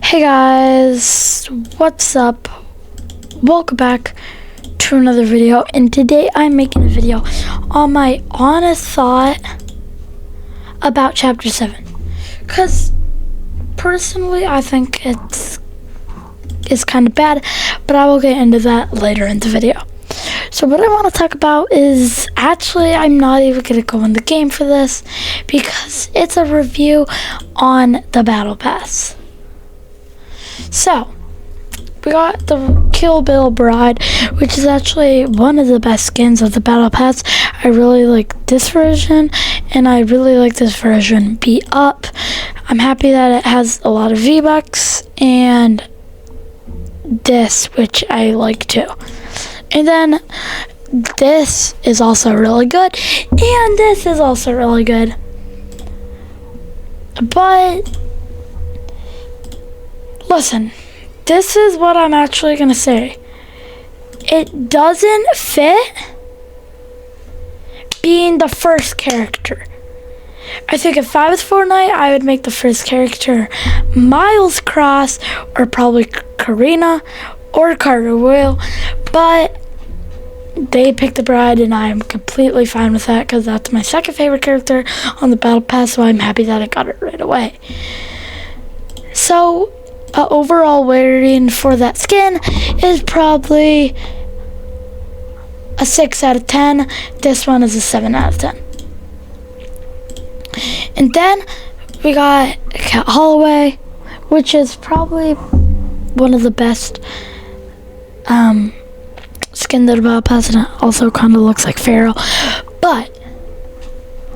Hey guys, what's up? Welcome back to another video, and today I'm making a video on my honest thought about chapter 7, because personally I think it's kind of bad, but I will get into that later in the video. So what I want to talk about is, actually I'm not even going to go in the game for this because it's a review on the battle pass. So we got the Kill Bill Bride, which is actually one of the best skins of the battle pass. I really like this version, and I really like this version beat up. I'm happy that it has a lot of V-Bucks, and this, which I like too. And then this is also really good, and this is also really good. But listen, this is what I'm actually gonna say. It doesn't fit being the first character. I think if I was Fortnite, I would make the first character Miles Cross, or probably Karina or Carter Will, but they picked the Bride, and I'm completely fine with that because that's my second favorite character on the battle pass, so I'm happy that I got it right away. So overall rating for that skin is probably a 6 out of 10. This one is a 7 out of 10. And then we got Cat Holloway, which is probably one of the best skin that about pass, and it also kind of looks like Pharaoh. But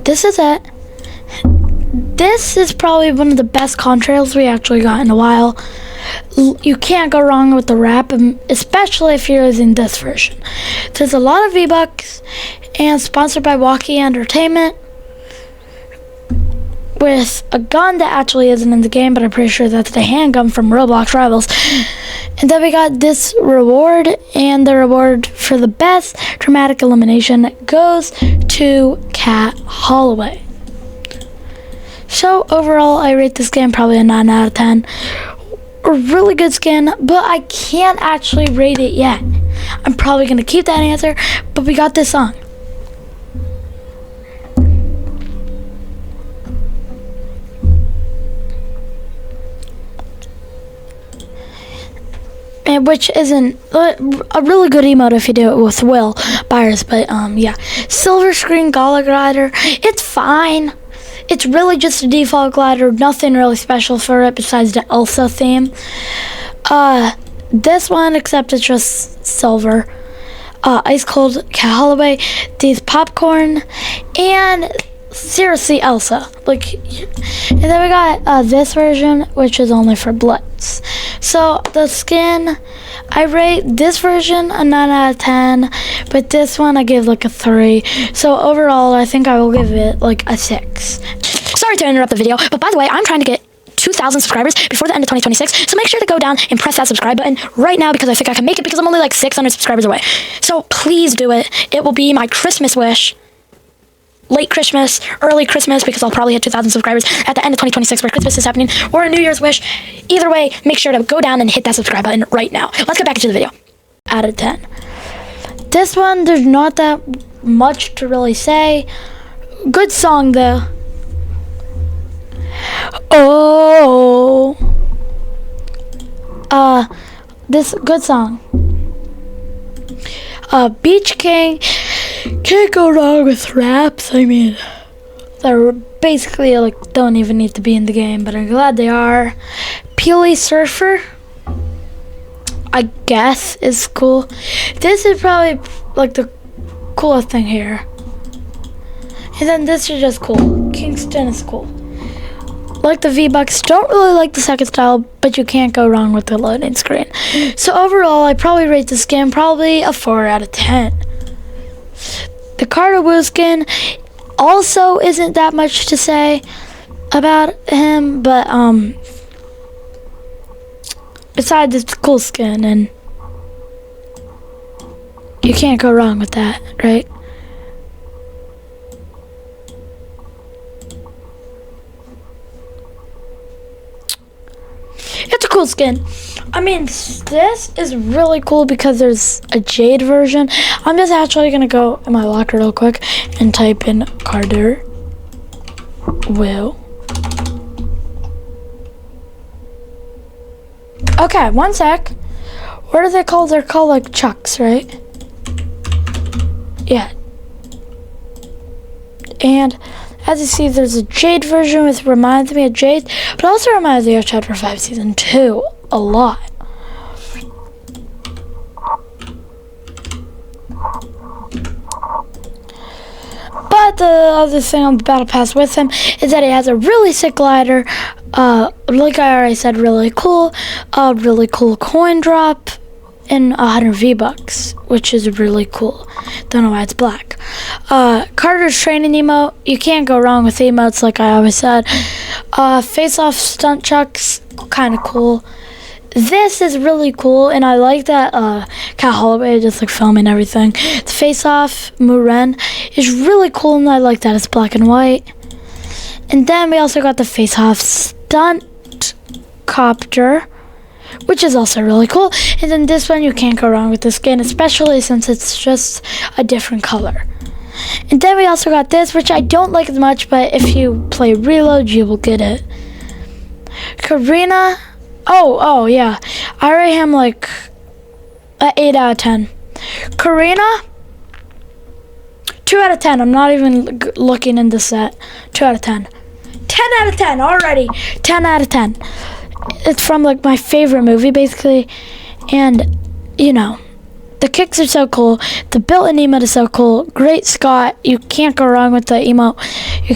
this is it. This is probably one of the best contrails we actually got in a while. You can't go wrong with the wrap, especially if you're using this version. There's a lot of V-Bucks, and sponsored by Walkie Entertainment, with a gun that actually isn't in the game, but I'm pretty sure that's the handgun from Roblox Rivals. And then we got this reward, and the reward for the best dramatic elimination goes to Cat Holloway. So overall, I rate this game probably a 9 out of 10. A really good skin, but I can't actually rate it yet. I'm probably going to keep that answer, but we got this song. And which isn't a really good emote if you do it with Will Byers, but yeah. Silver Screen Gala Glider, it's fine. It's really just a default glider, nothing really special for it besides the Elsa theme. This one, except it's just silver. Ice Cold Cat Holloway, these popcorn, and seriously Elsa. And then we got this version, which is only for Blitz. So the skin, I rate this version a 9 out of 10, but this one I give like a 3. So overall, I think I will give it like a 6. Sorry to interrupt the video, but by the way, I'm trying to get 2,000 subscribers before the end of 2026, so make sure to go down and press that subscribe button right now, because I think I can make it, because I'm only like 600 subscribers away. So please do it. It will be my Christmas wish. Late Christmas, early Christmas, because I'll probably hit 2,000 subscribers at the end of 2026 where Christmas is happening, or a New Year's wish. Either way, make sure to go down and hit that subscribe button right now. Let's get back into the video. Out of 10. This one, there's not that much to really say. Good song though. Oh, this good song. Beach King, can't go wrong with raps. I mean, they're basically like don't even need to be in the game, but I'm glad they are. Peely Surfer, I guess, is cool. This is probably like the coolest thing here. And then this is just cool. Kingston is cool. Like the V-Bucks, don't really like the second style, but you can't go wrong with the loading screen. So overall, I probably rate this game probably a 4 out of 10. The Carter Will skin also isn't that much to say about him, but besides it's a cool skin, and you can't go wrong with that, right? It's a cool skin. I mean, this is really cool because there's a Jade version. I'm just actually gonna go in my locker real quick and type in Carter Will. Okay, one sec. What are they called? They're called like Chucks, right? Yeah. And as you see, there's a Jade version, which reminds me of Jade, but also reminds me of Chapter 5 Season 2 a lot. But the other thing on the Battle Pass with him is that he has a really sick glider, like I already said, really cool coin drop, and 100 V-Bucks, which is really cool. Don't know why it's black. Carter's training emote, you can't go wrong with emotes, like I always said. Face-off stunt chucks, kind of cool. This is really cool, and I like that Cat Holloway just like filming everything. The face-off Muren is really cool, and I like that it's black and white. And then we also got the face-off stunt copter, which is also really cool. And then this one, you can't go wrong with the skin, especially since it's just a different color. And then we also got this, which I don't like as much, but if you play Reload, you will get it. Karina. Oh yeah. I rate him like an 8 out of 10. Karina, 2 out of 10. I'm not even looking in the set. 2 out of 10. 10 out of 10 already. 10 out of 10. It's from like my favorite movie, basically. And, you know, the kicks are so cool. The built-in emote is so cool. Great Scott. You can't go wrong with the emote. You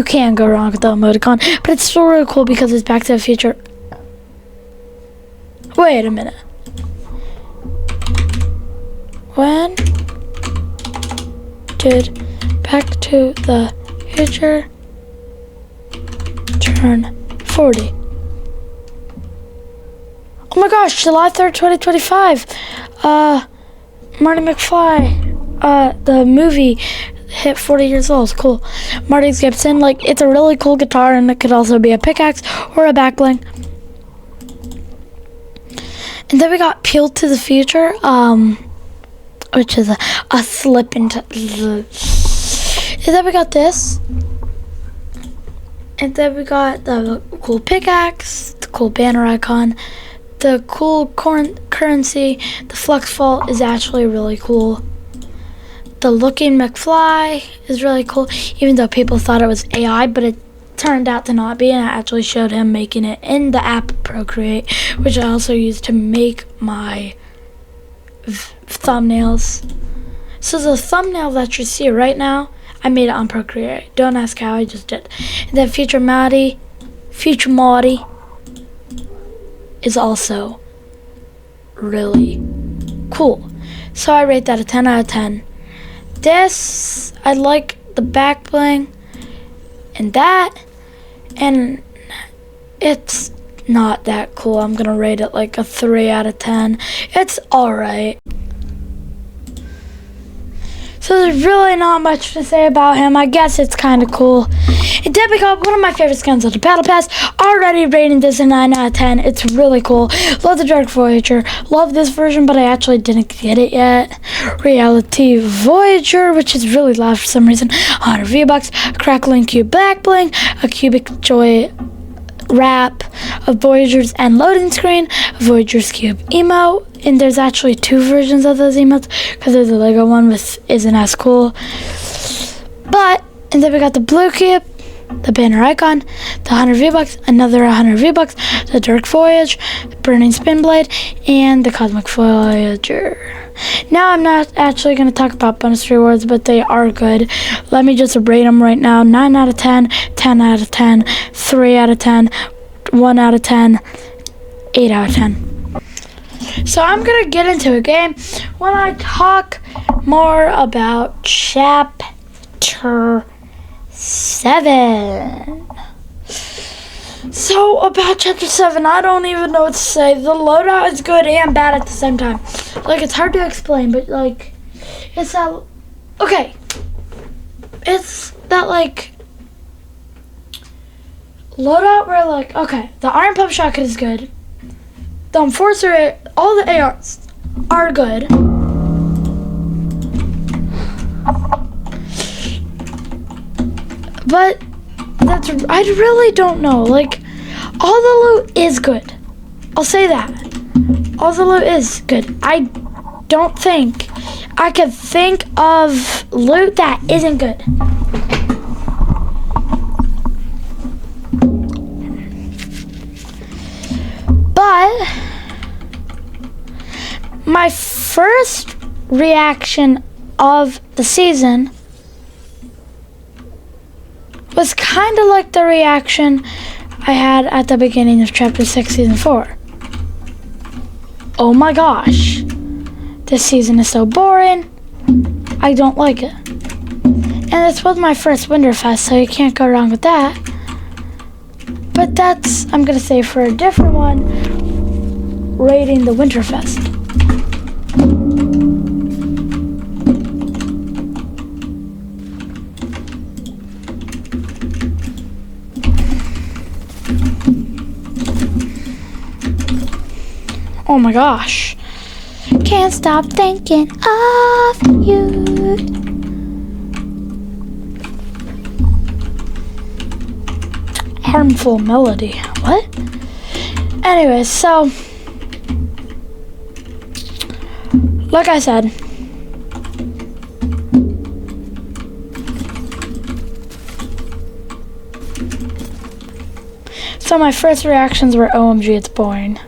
can go wrong with the emoticon. But it's still really cool because it's Back to the Future. Wait a minute. When did Back to the Future turn 40? Oh my gosh, July 3rd, 2025. Marty McFly, the movie hit 40 years old. Cool. Marty Gibson, like, it's a really cool guitar, and it could also be a pickaxe or a backbling. And then we got Peeled to the Future, which is a slip into. And then we got this. And then we got the cool pickaxe, the cool banner icon, the cool currency. The flux vault is actually really cool. The looking McFly is really cool, even though people thought it was AI, but it turned out to not be, and I actually showed him making it in the app Procreate, which I also use to make my thumbnails. So the thumbnail that you see right now, I made it on Procreate. Don't ask how, I just did. And then Future Marty is also really cool. So I rate that a 10 out of 10. This, I like the back bling and that, and it's not that cool. I'm gonna rate it like a 3 out of 10. It's alright. So there's really not much to say about him. I guess it's kind of cool. And then we got one of my favorite skins of the Battle Pass. Already rating this a 9 out of 10. It's really cool. Love the Dark Voyager. Love this version, but I actually didn't get it yet. Reality Voyager, which is really loud for some reason. 100 V-Bucks. Crackling Cube Back Bling. A Cubic Joy wrap of Voyagers and loading screen. Voyagers Cube emote. And there's actually 2 versions of those emotes, because there's a Lego one which isn't as cool. But, and then we got the blue cube, the banner icon, the 100 V-Bucks, another 100 V-Bucks, the Dark Voyage, the Burning Spin Blade, and the Cosmic Voyager. Now I'm not actually going to talk about bonus rewards, but they are good. Let me just rate them right now. 9 out of 10, 10 out of 10, 3 out of 10, 1 out of 10, 8 out of 10. So I'm going to get into a game when I talk more about Chapter 7. So about Chapter 7, I don't even know what to say. The loadout is good and bad at the same time. Like, it's hard to explain, but like, it's that, okay. It's that like, loadout where like, okay, the Iron Pump Shotgun is good. The Enforcer, all the ARs are good. But I really don't know. Like, all the loot is good. I'll say that. All the loot is good. I don't think I could think of loot that isn't good. But my first reaction of the season was kind of like the reaction I had at the beginning of Chapter 6, Season 4. Oh my gosh, this season is so boring. I don't like it. And this was my first Winterfest, so you can't go wrong with that. But that's, I'm going to say for a different one, rating the Winterfest. Oh my gosh. Can't stop thinking of you. Harmful melody. What? Anyways, so like I said, so my first reactions were OMG, it's boring.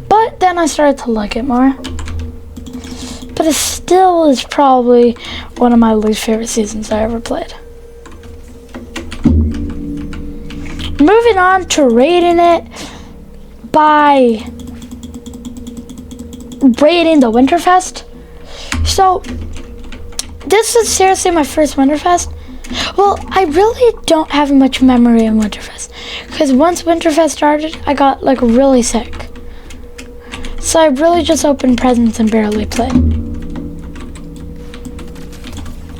But then I started to like it more. But it still is probably one of my least favorite seasons I ever played. Moving on to rating it by rating the Winterfest. So, this is seriously my first Winterfest. Well, I really don't have much memory in Winterfest. Because once Winterfest started, I got like really sick. So I really just opened presents and barely played.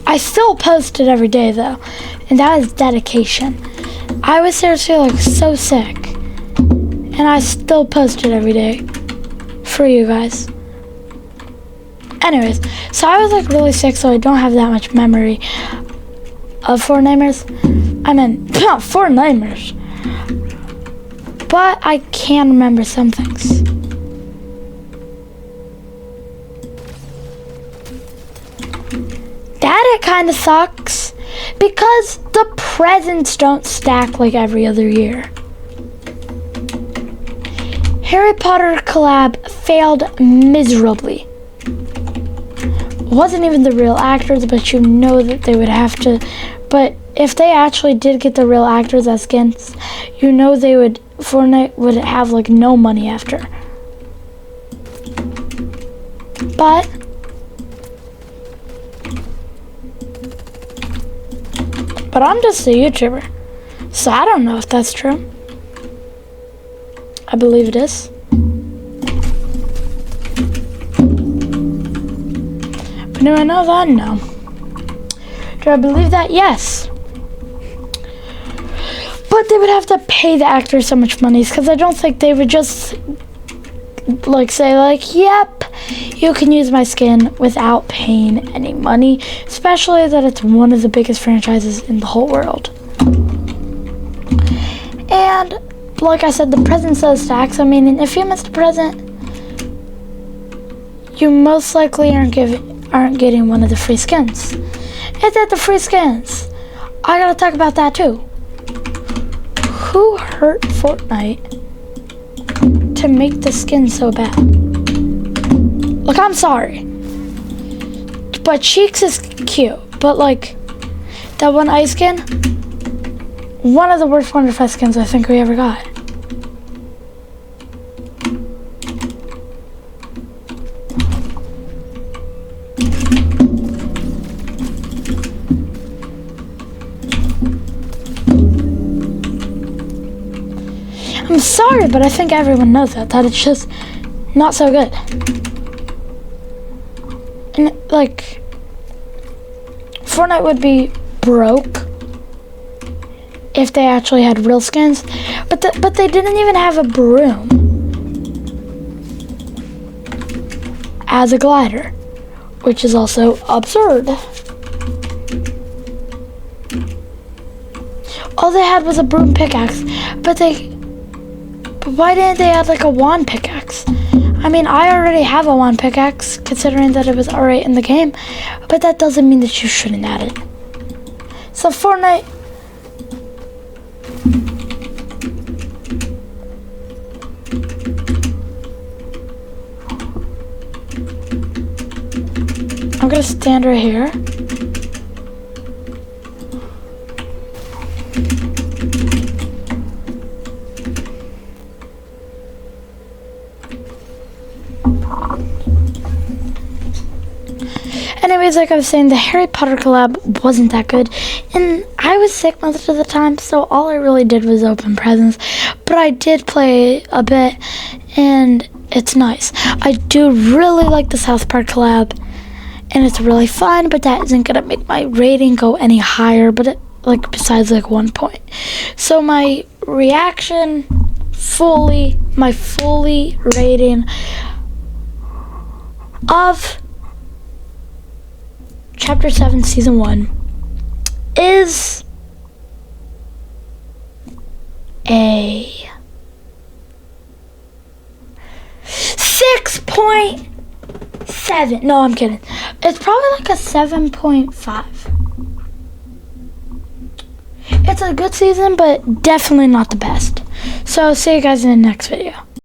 I still posted every day though, and that is dedication. I was seriously like so sick, and I still posted every day for you guys. Anyways, so I was like really sick, so I don't have that much memory of Fortnite. I mean, not Fortnite, but I can remember some things. That it kind of sucks because the presents don't stack like every other year. Harry Potter collab failed miserably. Wasn't even the real actors, but you know that they would have to. But if they actually did get the real actors as skins, you know they would. Fortnite would have like no money after. But I'm just a YouTuber, so I don't know if that's true. I believe it is. But do I know that? No. Do I believe that? Yes. But they would have to pay the actors so much money, because I don't think they would just like say like, yep, you can use my skin without paying any money, especially that it's one of the biggest franchises in the whole world. And like I said, the present says stacks. I mean, if you missed a present, you most likely aren't getting one of the free skins. It's at the free skins. I gotta talk about that too. Who hurt Fortnite to make the skin so bad? Look, I'm sorry, but Cheeks is cute, but like that one ice skin, one of the worst Wonderfest skins I think we ever got. I'm sorry, but I think everyone knows that it's just not so good. And like, Fortnite would be broke if they actually had real skins, but they didn't even have a broom. as a glider, which is also absurd. All they had was a broom pickaxe, but why didn't they add like a wand pickaxe? I mean, I already have a wand pickaxe, considering that it was already in the game, but that doesn't mean that you shouldn't add it. So Fortnite, I'm gonna stand right here. Anyways, like I was saying, the Harry Potter collab wasn't that good, and I was sick most of the time, so all I really did was open presents, but I did play a bit, and it's nice. I do really like the South Park collab, and it's really fun, but that isn't gonna make my rating go any higher, but it, like, besides like 1 point. So my reaction, my fully rating of Chapter 7, Season 1 is a 6.7. No, I'm kidding. It's probably like a 7.5. It's a good season, but definitely not the best. So, see you guys in the next video.